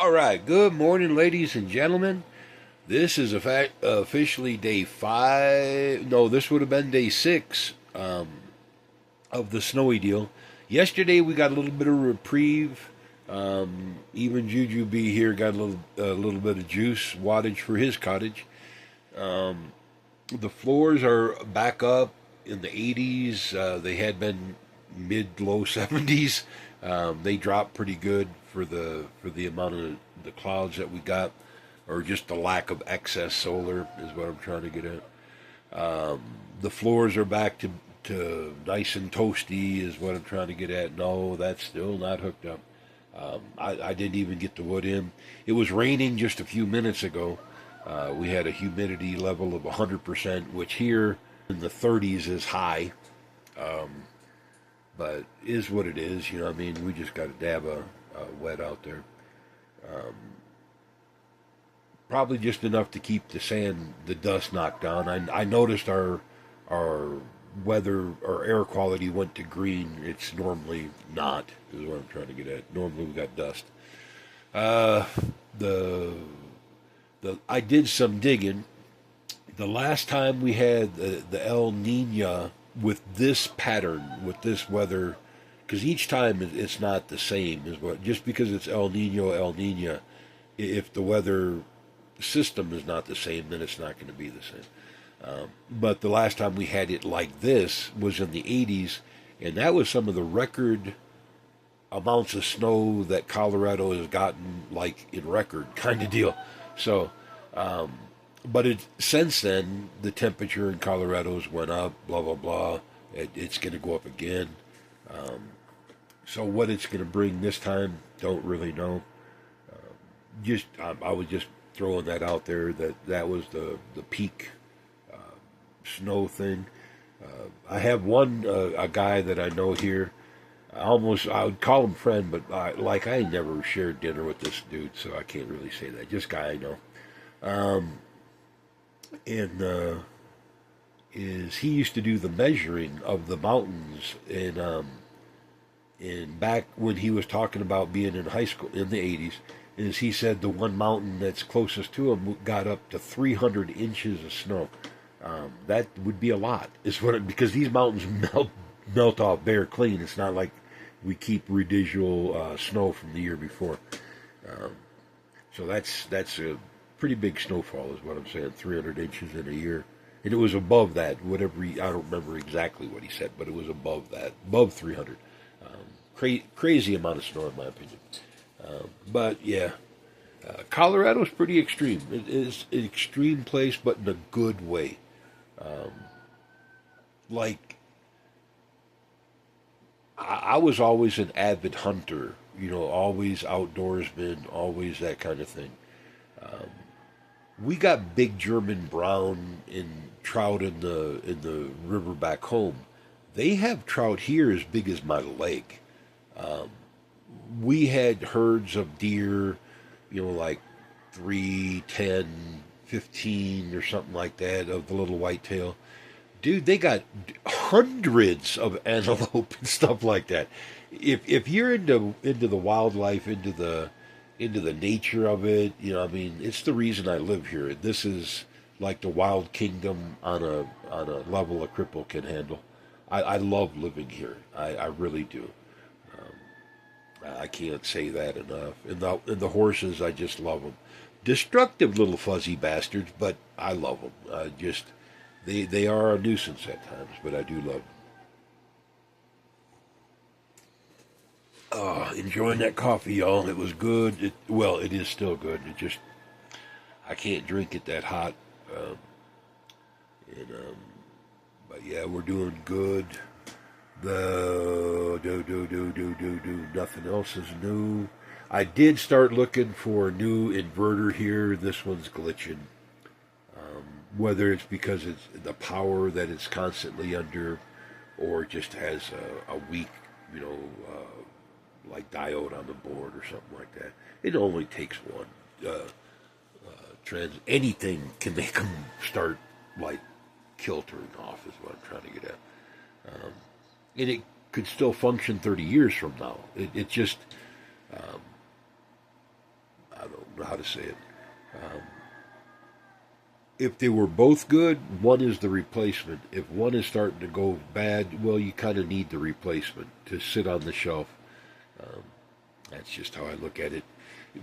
All right, good morning, ladies and gentlemen. This is officially day five. No, this would have been day six of the snowy deal. Yesterday we got a little bit of reprieve. Even Juju B here got a little bit of juice wattage for his cottage. The floors are back up in the 80s. They had been mid low 70s. They dropped pretty good for the amount of the clouds that we got, or just the lack of excess solar is what I'm trying to get at. The floors are back to nice and toasty is what I'm trying to get at. No, that's still not hooked up. I didn't even get the wood in. It was raining just a few minutes ago. We had a humidity level of 100%, which here in the 30s is high, but is what it is. You know what I mean? We just got to dab a wet out there. Probably just enough to keep the dust knocked down. I noticed our weather, our air quality went to green. It's normally not, is what I'm trying to get at. Normally we got dust. Uh, the I did some digging. The last time we had the El Nino with this pattern, with this weather, because each time it's not the same. Is what just because it's El Nino, if the weather system is not the same, then it's not going to be the same. But the last time we had it like this was in the 80s, and that was some of the record amounts of snow that Colorado has gotten, like in record kind of deal. So, but since then the temperature in Colorado's went up. Blah blah blah. It's going to go up again. So what it's going to bring this time, don't really know. Just I was just throwing that out there that was the peak snow thing. I have one a guy that I know here. I would call him friend, but I never shared dinner with this dude, so I can't really say that. Just guy I know. And is he used to do the measuring of the mountains in back when he was talking about being in high school in the 80s. Is he said the one mountain that's closest to him got up to 300 inches of snow. That would be a lot, because these mountains melt off bare clean. It's not like we keep residual snow from the year before. Um, so that's a pretty big snowfall, is what I'm saying. 300 inches in a year, and it was above that. I don't remember exactly what he said, but it was above that, above 300. Crazy amount of snow, in my opinion. But yeah, Colorado's pretty extreme. It is an extreme place, but in a good way. Um, like I was always an avid hunter, always outdoorsman, always that kind of thing. Um, we got big German brown in trout in the river back home. They have trout here as big as my leg. Um, we had herds of deer, like 3, 10, 15, or something like that of the little whitetail. Dude, they got hundreds of antelope and stuff like that. If you're into the wildlife, into the nature of it, I mean, it's the reason I live here. This is like the wild kingdom on a level a cripple can handle. I love living here. I really do. I can't say that enough. And the horses, I just love them. Destructive little fuzzy bastards, but I love them. They are a nuisance at times, but I do love them. Enjoying that coffee, y'all. It was good. It is still good. I can't drink it that hot. Um, but yeah, we're doing good. The do nothing else is new. I did start looking for a new inverter here. This one's glitching. Whether it's because it's the power that it's constantly under, or it just has a weak, you know, like diode on the board or something like that. It only takes one. Anything can make them start like kiltering off, is what I'm trying to get at. And it could still function 30 years from now. It just, um, I don't know how to say it. Um, if they were both good, one is the replacement. If one is starting to go bad, well, you kind of need the replacement to sit on the shelf. Um, that's just how I look at it.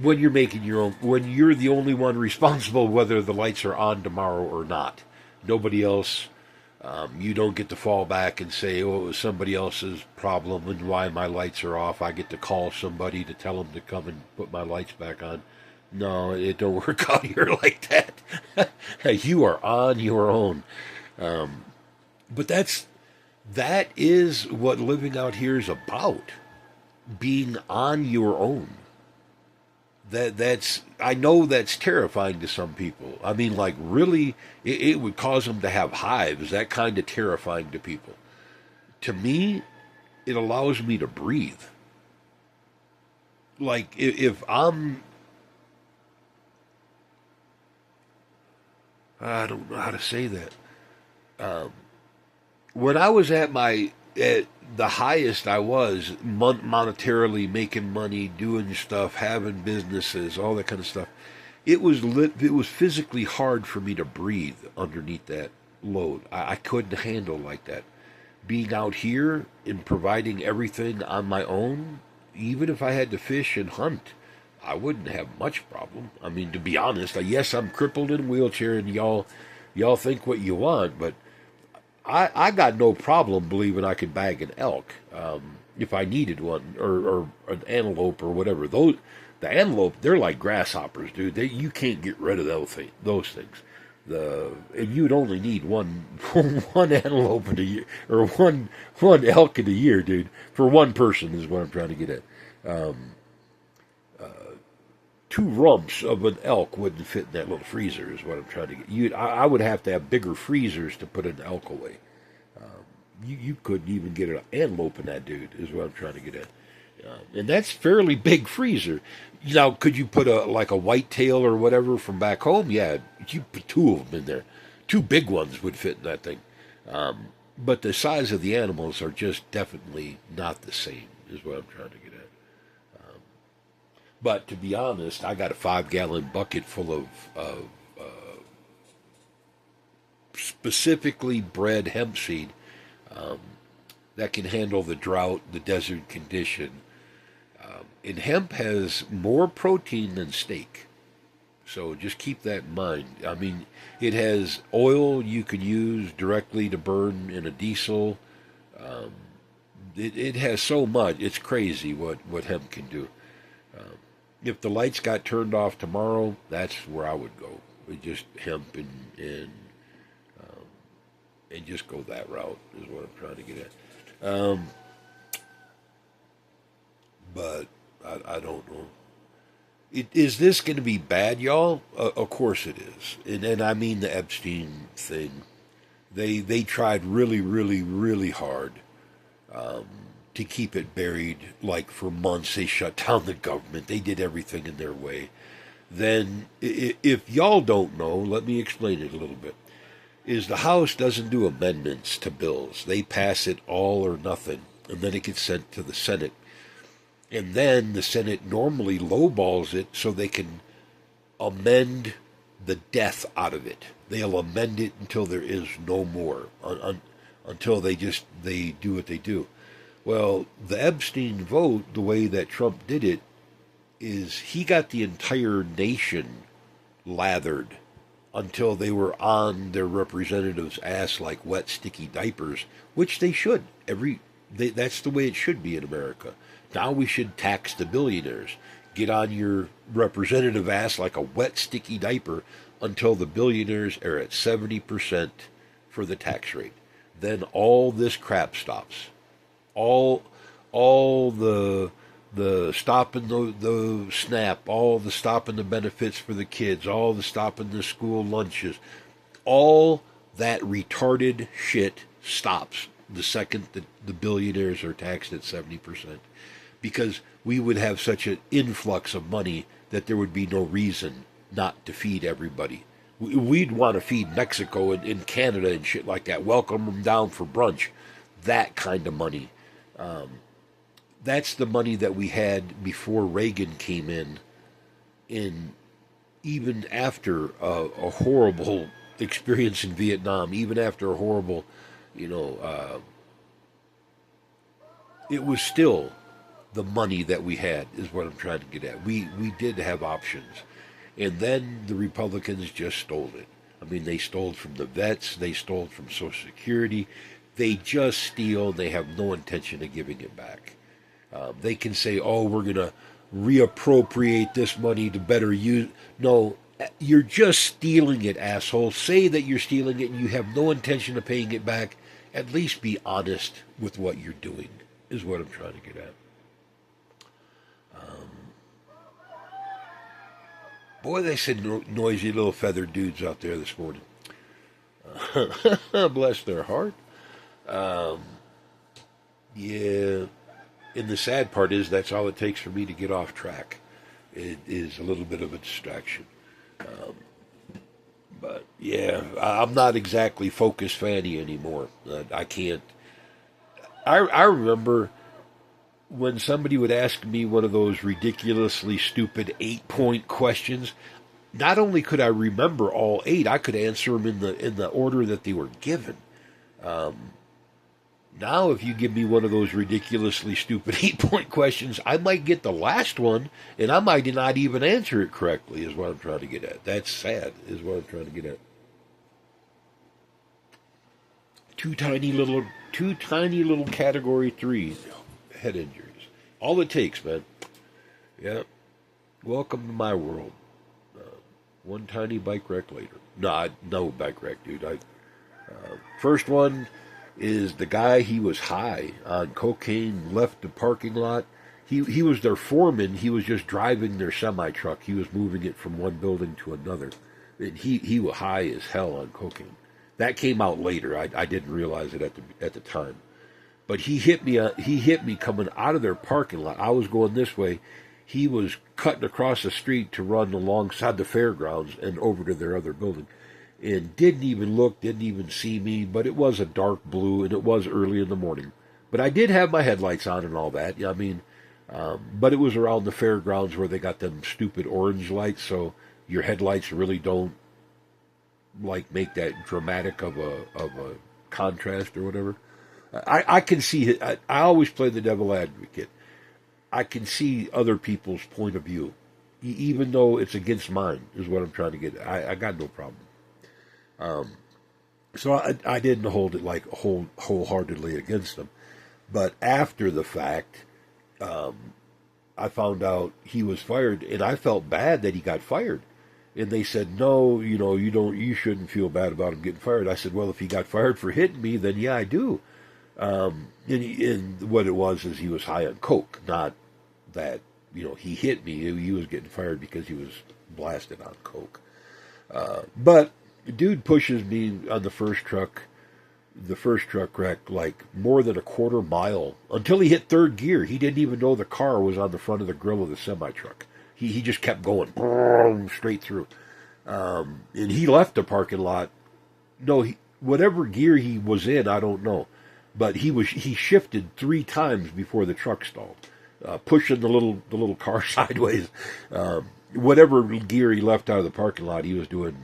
When you're making your own, when you're the only one responsible, whether the lights are on tomorrow or not, nobody else. You don't get to fall back and say, "Oh, it was somebody else's problem and why my lights are off." I get to call somebody to tell them to come and put my lights back on. No, it don't work out here like that. You are on your own. Um, but that is what living out here is about. Being on your own. That's I know that's terrifying to some people. I mean, like really, it would cause them to have hives. That kind of terrifying to people. To me, it allows me to breathe. Like if I'm, I don't know how to say that. Um, when I was at the highest I was monetarily making money, doing stuff, having businesses, all that kind of stuff. It was physically hard for me to breathe underneath that load. I couldn't handle like that. Being out here and providing everything on my own, even if I had to fish and hunt, I wouldn't have much problem. I mean, to be honest, yes, I'm crippled in a wheelchair, and y'all think what you want, but I got no problem believing I could bag an elk if I needed one, or an antelope or whatever. The antelope, they're like grasshoppers, dude. You can't get rid of those things. And you'd only need one one antelope in a year, or one elk in a year, dude. For one person is what I'm trying to get at. Um, Two rumps of an elk wouldn't fit in that little freezer, is what I'm trying to get. I would have to have bigger freezers to put an elk away. You couldn't even get an antelope in that, dude, is what I'm trying to get at. And that's fairly big freezer. Now, could you put a whitetail or whatever from back home? Yeah, you put two of them in there. Two big ones would fit in that thing. But the size of the animals are just definitely not the same, is what I'm trying to get at. But to be honest, I got a 5 gallon bucket full of specifically bred hemp seed um, that can handle the drought, the desert condition. And hemp has more protein than steak. So just keep that in mind. I mean, it has oil you can use directly to burn in a diesel. Um, it has so much. It's crazy what hemp can do. Um, if the lights got turned off tomorrow, that's where I would go. With just hemp um, and just go that route is what I'm trying to get at. But I don't know. Is this going to be bad, y'all? Of course it is, and I mean the Epstein thing. They tried really, really, really hard um, to keep it buried. Like for months, they shut down the government. They did everything in their way. Then, if y'all don't know, let me explain it a little bit. Is the House doesn't do amendments to bills. They pass it all or nothing, and then it gets sent to the Senate. And then the Senate normally lowballs it so they can amend the death out of it. They'll amend it until there is no more, until they do what they do. Well, the Epstein vote, the way that Trump did it, is he got the entire nation lathered until they were on their representatives' ass like wet, sticky diapers, which they should. That's the way it should be in America. Now we should tax the billionaires. Get on your representative ass like a wet, sticky diaper until the billionaires are at 70% for the tax rate. Then all this crap stops. All the stopping the SNAP, all the stopping the benefits for the kids, all the stopping the school lunches, all that retarded shit stops the second that the billionaires are taxed at 70%. Because we would have such an influx of money that there would be no reason not to feed everybody. We'd want to feed Mexico and Canada and shit like that, welcome them down for brunch. That kind of money. That's the money that we had before Reagan came in And even after a horrible experience in Vietnam, even after a horrible, you know, it was still the money that we had, is what I'm trying to get at. We did have options. And then the Republicans just stole it. I mean, they stole from the vets, they stole from Social Security. They just steal, they have no intention of giving it back. They can say, oh, we're going to reappropriate this money to better use. No, you're just stealing it, asshole. Say that you're stealing it and you have no intention of paying it back. At least be honest with what you're doing, is what I'm trying to get at. Boy, they said noisy little feathered dudes out there this morning. Bless their heart. Yeah, and the sad part is that's all it takes for me to get off track. It is a little bit of a distraction. But yeah, I'm not exactly Focus Fanny anymore. I can't. I remember when somebody would ask me one of those ridiculously stupid 8-point questions. Not only could I remember all 8, I could answer them in the order that they were given. Now, if you give me one of those ridiculously stupid 8-point questions, I might get the last one, and I might not even answer it correctly, is what I'm trying to get at. That's sad, is what I'm trying to get at. Two tiny little Category 3 head injuries. All it takes, man. Yeah. Welcome to my world. One tiny bike wreck later. No bike wreck, dude. First one is the guy. He was high on cocaine, left the parking lot. He was their foreman. He was just driving their semi truck. He was moving it from one building to another, and he was high as hell on cocaine. That came out later. I didn't realize it at the time. But he hit me coming out of their parking lot. I was going this way. He was cutting across the street to run alongside the fairgrounds and over to their other building. And didn't even look, didn't even see me. But it was a dark blue, and it was early in the morning. But I did have my headlights on and all that. I mean, but it was around the fairgrounds where they got them stupid orange lights, so your headlights really don't like make that dramatic of a contrast or whatever. I can see it. I always play the devil advocate. I can see other people's point of view, even though it's against mine, is what I'm trying to get. I got no problem. So I didn't hold it like wholeheartedly against them. But after the fact, I found out he was fired, and I felt bad that he got fired. And they said, no, you shouldn't feel bad about him getting fired. I said, well, if he got fired for hitting me, then yeah, I do. And what it was is he was high on coke, not that, he hit me. He was getting fired because he was blasted on coke. But the dude pushes me on the first truck wreck, like more than a quarter mile until he hit third gear. He didn't even know the car was on the front of the grill of the semi-truck. He just kept going straight through. And he left the parking lot. No, whatever gear he was in, I don't know. But he shifted 3 times before the truck stalled, pushing the little car sideways. Whatever gear he left out of the parking lot, he was doing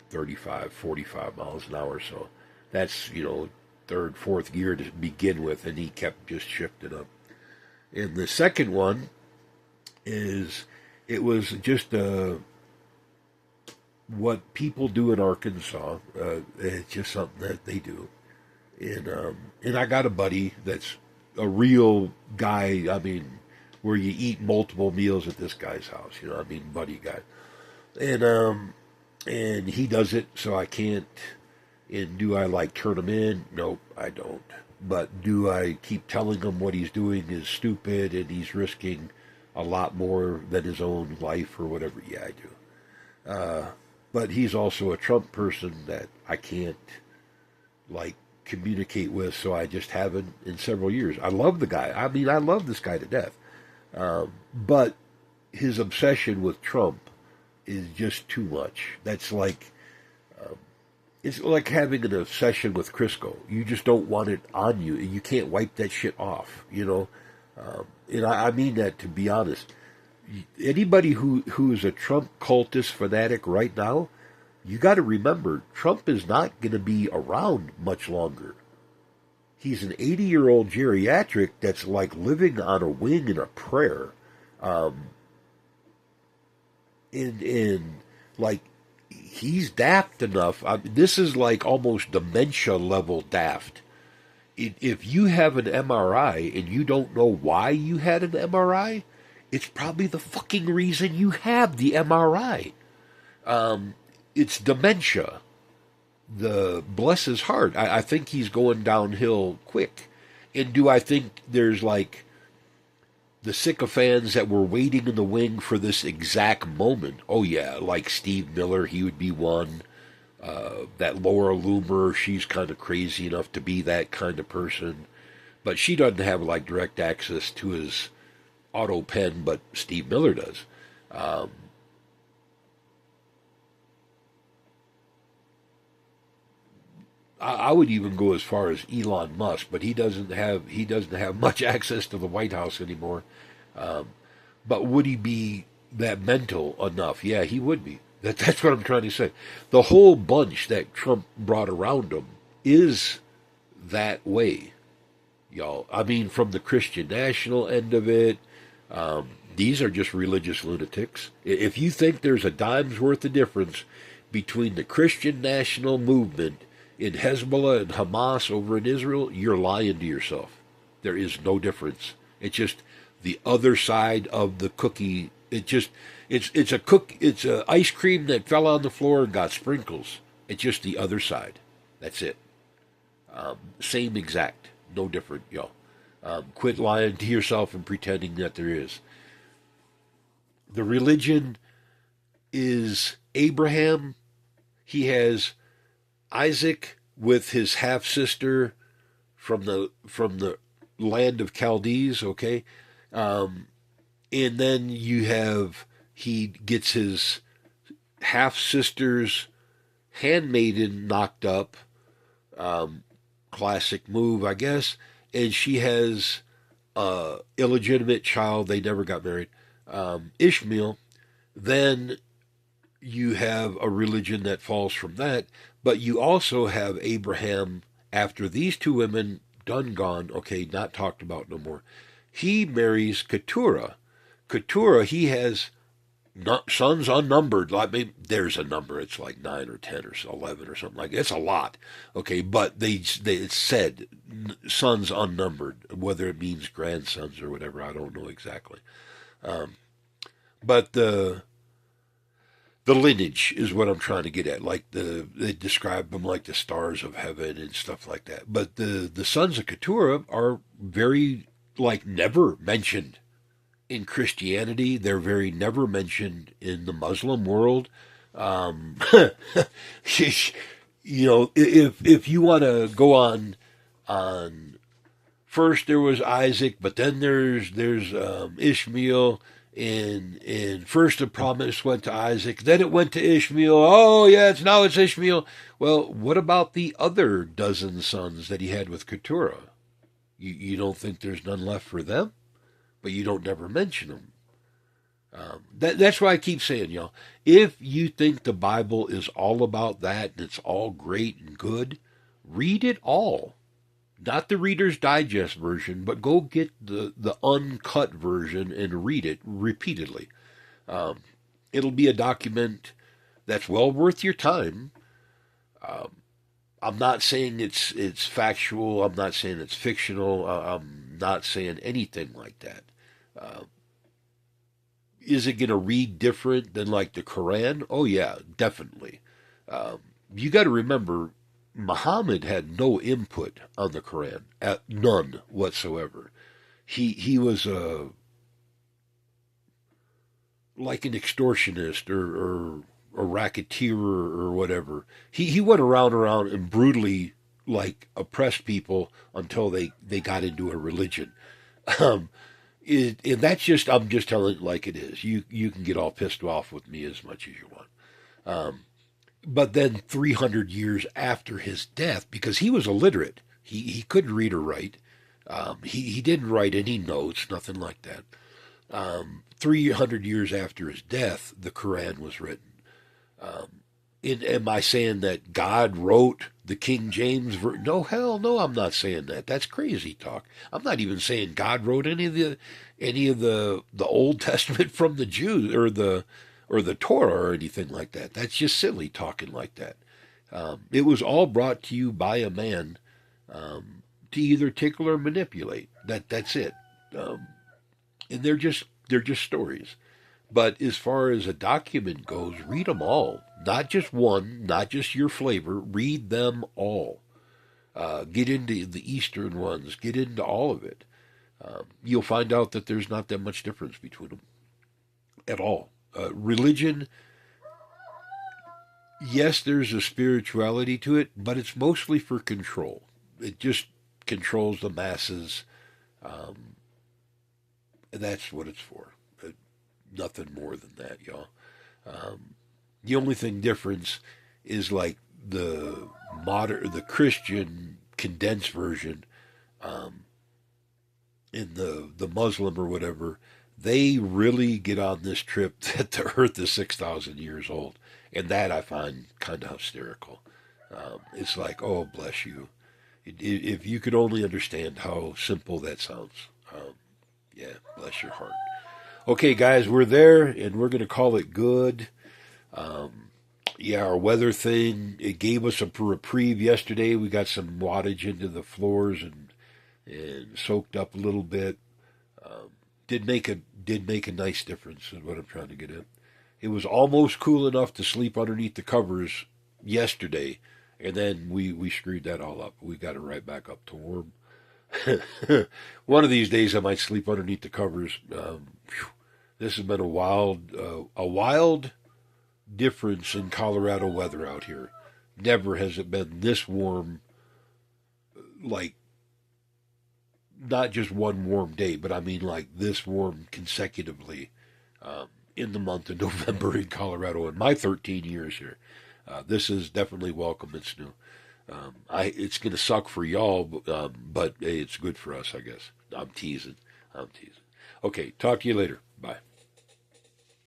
35, 45 miles an hour. So that's, third, fourth gear to begin with, and he kept just shifting up. And the second one is, it was just what people do in Arkansas. It's just something that they do. And I got a buddy that's a real guy. I mean, where you eat multiple meals at this guy's house. Buddy guy. And he does it, so I can't. And do I turn him in? Nope, I don't. But do I keep telling him what he's doing is stupid and he's risking a lot more than his own life or whatever? Yeah, I do. But he's also a Trump person that I can't communicate with, so I just haven't in several years. I love the guy. I mean, I love this guy to death. But his obsession with Trump is just too much. That's it's like having an obsession with Crisco. You just don't want it on you. You can't wipe that shit off, And I mean that, to be honest. Anybody who is a Trump cultist fanatic right now, you got to remember Trump is not going to be around much longer. He's an 80-year-old geriatric that's like living on a wing and a prayer. Um, in like he's daft enough. This is like almost dementia level daft. If you have an MRI and you don't know why you had an MRI, it's probably the fucking reason you have the MRI. It's dementia. The bless his heart. I think he's going downhill quick. And do I think there's like the sycophants that were waiting in the wing for this exact moment? Oh yeah, like Steve Miller, he would be one. That Laura Loomer, she's kind of crazy enough to be that kind of person, but she doesn't have like direct access to his auto pen, but Steve Miller does. Um, I would even go as far as Elon Musk, but he doesn't have much access to the White House anymore. Um, but would he be that mental enough? Yeah, he would be. That's what I'm trying to say. The whole bunch that Trump brought around him is that way, y'all. I mean, from the Christian National end of it, these are just religious lunatics. If you think there's a dime's worth of difference between the Christian National movement in Hezbollah and Hamas over in Israel, you're lying to yourself. There is no difference. It's just the other side of the cookie. It's a ice cream that fell on the floor and got sprinkles. It's just the other side. That's it. Same exact, no different, y'all. Quit lying to yourself and pretending that there is. The religion is Abraham. He has Isaac with his half sister from the land of Chaldees. Okay, and then you have he gets his half sister's handmaiden knocked up. Classic move, I guess. And she has illegitimate child. They never got married. Ishmael. Then you have a religion that falls from that, but you also have Abraham after these two women done gone, okay, not talked about no more. He marries Keturah. Keturah, he has sons unnumbered. I mean, there's a number. It's like 9 or 10 or 11 or something like that. It's a lot, okay. But it said sons unnumbered. Whether it means grandsons or whatever, I don't know exactly. But the lineage is what I'm trying to get at. Like they describe them like the stars of heaven and stuff like that. But the sons of Keturah are very like never mentioned in Christianity. They're very never mentioned in the Muslim world. Um, if you want to go on first there was Isaac, but then there's Ishmael. And first the promise went to Isaac, then it went to Ishmael. Oh yeah, it's Ishmael. Well, what about the other dozen sons that he had with Keturah? You don't think there's none left for them? But you don't never mention them. That's why I keep saying, y'all, if you think the Bible is all about that and it's all great and good, read it all. Not the Reader's Digest version, but go get the uncut version and read it repeatedly. Um, it'll be a document that's well worth your time. Um, I'm not saying it's factual. I'm not saying it's fictional. I'm not saying anything like that. Uh, is it going to read different than like the Quran? Oh yeah, definitely. Um, you got to remember, Muhammad had no input on the Quran, none whatsoever. He was like an extortionist or a racketeer or whatever. He went around and brutally like oppressed people until they got into a religion. Um, and that's just I'm just telling it like it is. You can get all pissed off with me as much as you want. Um, but then 300 years after his death, because he was illiterate, he couldn't read or write. He didn't write any notes, nothing like that. 300 years after his death, the Quran was written. Am I saying that God wrote the King James version? No, hell no, I'm not saying that. That's crazy talk. I'm not even saying God wrote any of the Old Testament from the Jews or the Torah or anything like that. That's just silly talking like that. It was all brought to you by a man to either tickle or manipulate. That's it. And they're just stories. But as far as a document goes, read them all. Not just one, not just your flavor. Read them all. Get into the Eastern ones. Get into all of it. You'll find out that there's not that much difference between them at all. Religion, yes, there's a spirituality to it, but it's mostly for control. It just controls the masses. Um, that's what it's for. Nothing more than that, y'all. Um, the only thing difference is like the Christian condensed version, um, in the Muslim or whatever. They really get on this trip that the Earth is 6,000 years old, and that I find kind of hysterical. It's like, oh, bless you. If you could only understand how simple that sounds. Yeah, bless your heart. Okay, guys, we're there, and we're going to call it good. Um, yeah, our weather thing, it gave us a reprieve yesterday. We got some wattage into the floors and soaked up a little bit. Um, did make a nice difference is what I'm trying to get at. It was almost cool enough to sleep underneath the covers yesterday, and then we screwed that all up. We got it right back up to warm. One of these days I might sleep underneath the covers. This has been a wild difference in Colorado weather out here. Never has it been this warm, like not just one warm day, but I mean like this warm consecutively um, in the month of November in Colorado in my 13 years here. This is definitely welcome. It's new. It's gonna suck for y'all, but hey, it's good for us, I guess. I'm teasing. I'm teasing. Okay, talk to you later. Bye.